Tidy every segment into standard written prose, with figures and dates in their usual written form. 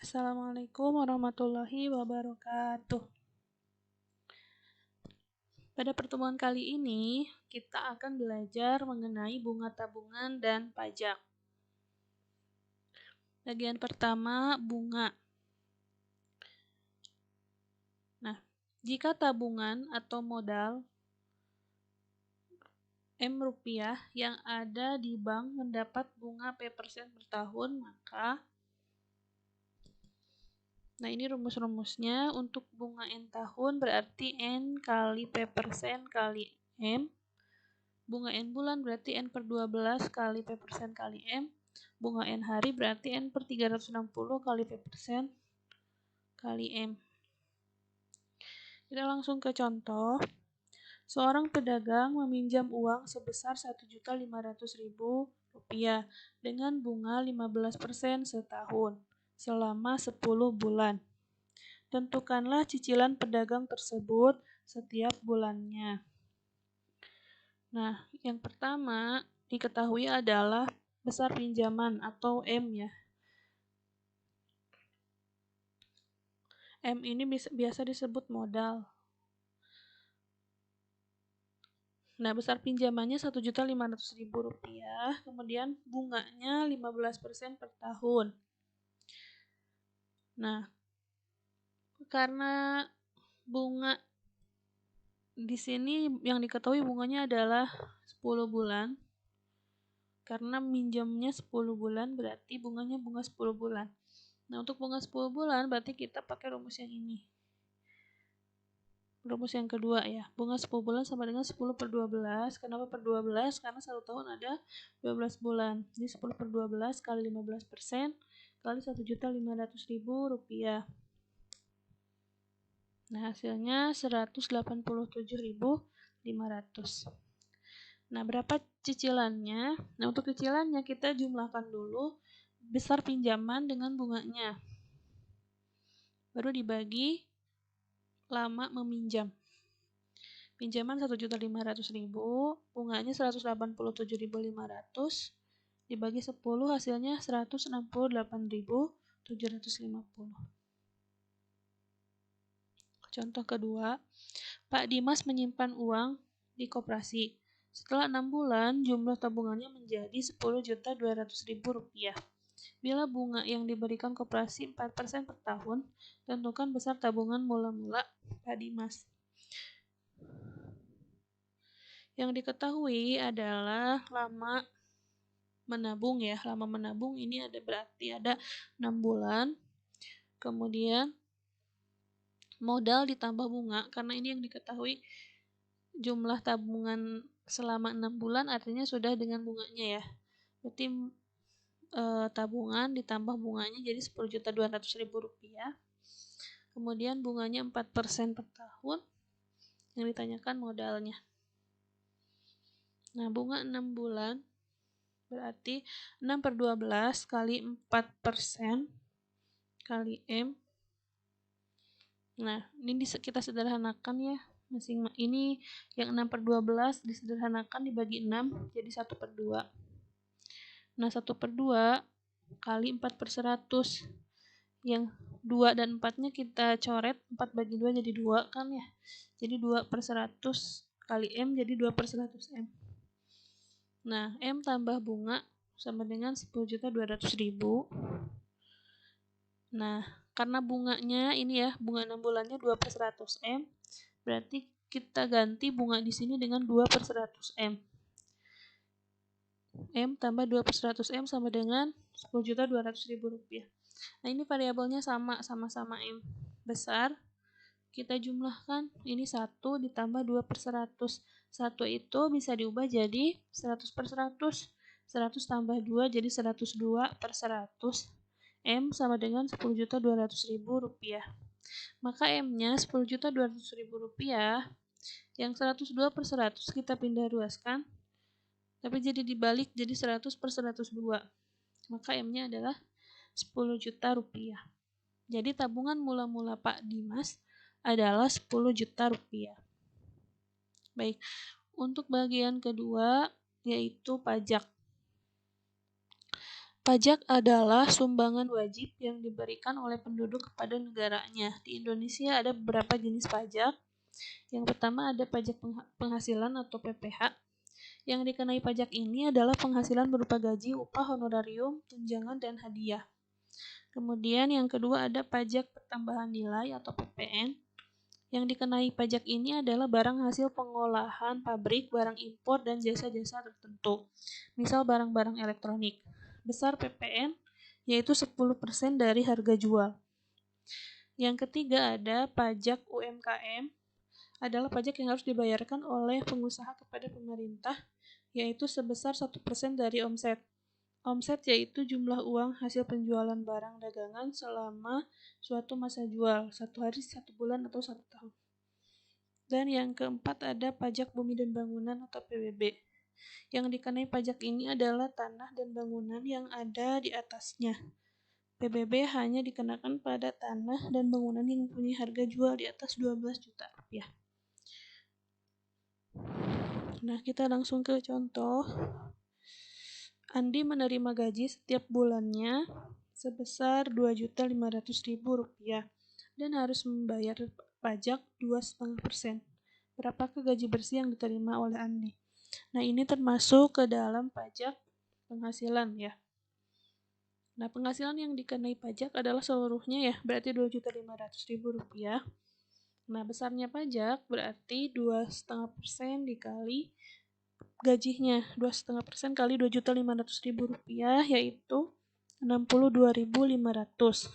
Assalamualaikum warahmatullahi wabarakatuh. Pada pertemuan kali ini, kita akan belajar mengenai bunga tabungan dan pajak. Bagian pertama, bunga. Nah, jika tabungan atau modal M rupiah yang ada di bank mendapat bunga P% per tahun, maka ini rumus-rumusnya. Untuk bunga N tahun berarti N kali P% kali M. Bunga N bulan berarti N per 12 kali P% kali M. Bunga N hari berarti N per 360 kali P% kali M. Kita langsung ke contoh. Seorang pedagang meminjam uang sebesar Rp1.500.000 dengan bunga 15% setahun selama 10 bulan. Tentukanlah cicilan pedagang tersebut setiap bulannya. Nah, yang pertama diketahui adalah besar pinjaman atau M ya. M ini biasa disebut modal. Nah, besar pinjamannya Rp1.500.000, kemudian bunganya 15% per tahun. Nah, karena bunga di sini yang diketahui bunganya adalah 10 bulan. Karena minjamnya 10 bulan berarti bunganya bunga 10 bulan. Nah, untuk bunga 10 bulan berarti kita pakai rumus yang ini. Rumus yang kedua ya. Bunga 10 bulan sama dengan 10 per 12. Kenapa per 12? Karena 1 tahun ada 12 bulan. Jadi 10 per 12 kali 15% kali Rp1.500.000. Nah, hasilnya 187.500. Nah, berapa cicilannya? Nah, untuk cicilannya kita jumlahkan dulu besar pinjaman dengan bunganya. Baru dibagi lama meminjam. Pinjaman 1.500.000, bunganya 187.500, dibagi 10 hasilnya 168.750. Contoh kedua, Pak Dimas menyimpan uang di koperasi. Setelah 6 bulan, jumlah tabungannya menjadi Rp10.200.000. Bila bunga yang diberikan koperasi 4% per tahun, tentukan besar tabungan mula-mula Pak Dimas. Yang diketahui adalah lama menabung ya. Lama menabung ini berarti ada 6 bulan. Kemudian modal ditambah bunga, karena ini yang diketahui jumlah tabungan selama 6 bulan artinya sudah dengan bunganya ya. Berarti tabungan ditambah bunganya jadi Rp10.200.000. Kemudian bunganya 4% per tahun. Yang ditanyakan modalnya. Nah, bunga 6 bulan berarti 6 per 12 kali 4% kali M. Nah, ini kita sederhanakan ya. Ini yang 6 per 12 disederhanakan dibagi 6 jadi 1 per 2. Nah, 1 per 2 kali 4 per 100. Yang 2 dan 4-nya kita coret, 4 bagi 2 jadi 2 kan ya. Jadi 2 per 100 kali M jadi 2 per 100 M. Nah, M tambah bunga sama dengan 10.200.000. Nah, karena bunganya ini ya, bunga 6 bulannya 2 per 100 M, berarti kita ganti bunga di sini dengan 2 per 100 M. M tambah 2 per 100 M sama dengan Rp10.200.000. Nah, ini variabelnya sama-sama M besar. Kita jumlahkan, ini 1 ditambah 2 per 100. 1 itu bisa diubah jadi 100 per 100. 100 tambah 2 jadi 102 per 100. M sama dengan Rp10.200.000. Maka M-nya Rp10.200.000. Yang 102 per 100 kita pindah ruaskan. Tapi jadi dibalik jadi 100 per 102. Maka M-nya adalah Rp10 juta. Jadi tabungan mula-mula Pak Dimas adalah Rp10 juta. Baik, untuk bagian kedua yaitu pajak. Pajak adalah sumbangan wajib yang diberikan oleh penduduk kepada negaranya. Di Indonesia ada beberapa jenis pajak. Yang pertama ada pajak penghasilan atau PPH. Yang dikenai pajak ini adalah penghasilan berupa gaji, upah, honorarium, tunjangan, dan hadiah. Kemudian yang kedua ada pajak pertambahan nilai atau PPN. Yang dikenai pajak ini adalah barang hasil pengolahan pabrik, barang impor, dan jasa-jasa tertentu. Misal barang-barang elektronik. Besar PPN yaitu 10% dari harga jual. Yang ketiga ada pajak UMKM, adalah pajak yang harus dibayarkan oleh pengusaha kepada pemerintah, yaitu sebesar 1% dari omset. Omset yaitu jumlah uang hasil penjualan barang dagangan selama suatu masa jual, 1 hari, 1 bulan, atau 1 tahun. Dan yang keempat ada pajak bumi dan bangunan atau PBB. Yang dikenai pajak ini adalah tanah dan bangunan yang ada di atasnya. PBB hanya dikenakan pada tanah dan bangunan yang mempunyai harga jual di atas 12 juta rupiah. Nah, kita langsung ke contoh. Andi menerima gaji setiap bulannya sebesar Rp2.500.000 dan harus membayar pajak 2,5%. Berapakah gaji bersih yang diterima oleh Andi? Nah, ini termasuk ke dalam pajak penghasilan ya. Nah, penghasilan yang dikenai pajak adalah seluruhnya ya, berarti Rp2.500.000. Nah, besarnya pajak berarti 2,5% dikali gajinya. 2,5% kali Rp2.500.000 yaitu Rp62.500.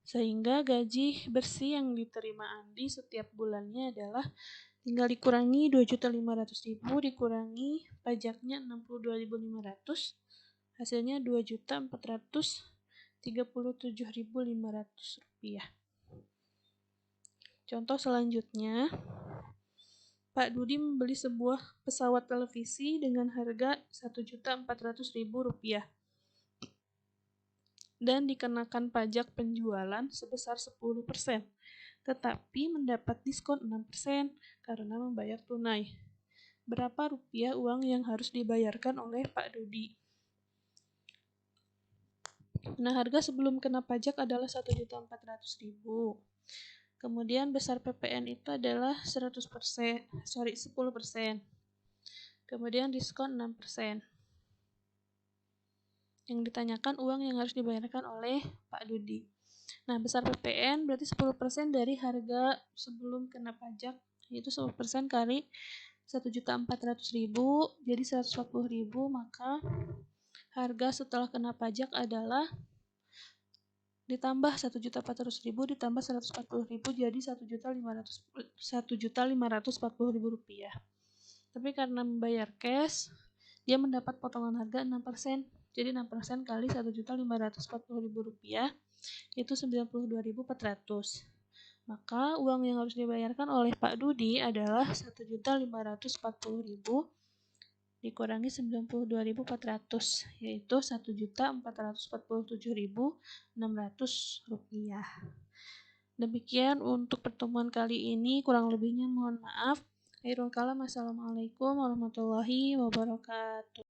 Sehingga gaji bersih yang diterima Andi setiap bulannya adalah tinggal dikurangi 2.500.000 dikurangi pajaknya 62.500, hasilnya 2.437.500 rupiah. Contoh selanjutnya, Pak Dudi membeli sebuah pesawat televisi dengan harga 1.400.000 rupiah dan dikenakan pajak penjualan sebesar 10%. Tetapi mendapat diskon 6% karena membayar tunai. Berapa rupiah uang yang harus dibayarkan oleh Pak Dudi? Nah, harga sebelum kena pajak adalah 1.400.000. Kemudian besar PPN itu adalah 10%. Kemudian diskon 6%. Yang ditanyakan uang yang harus dibayarkan oleh Pak Dudi. Nah, besar PPN berarti 10% dari harga sebelum kena pajak, yaitu 10% kali 1.400.000 jadi 140.000, maka harga setelah kena pajak adalah ditambah 1.400.000 ditambah 140.000 jadi 1.540.000 rupiah. Tapi karena membayar cash, dia mendapat potongan harga 6%. Jadi 6% kali 1.540.000 rupiah itu 92.400. Maka uang yang harus dibayarkan oleh Pak Dudi adalah 1.540.000 dikurangi 92.400 yaitu 1.447.600 rupiah. Demikian untuk pertemuan kali ini, kurang lebihnya mohon maaf. Assalamualaikum warahmatullahi wabarakatuh.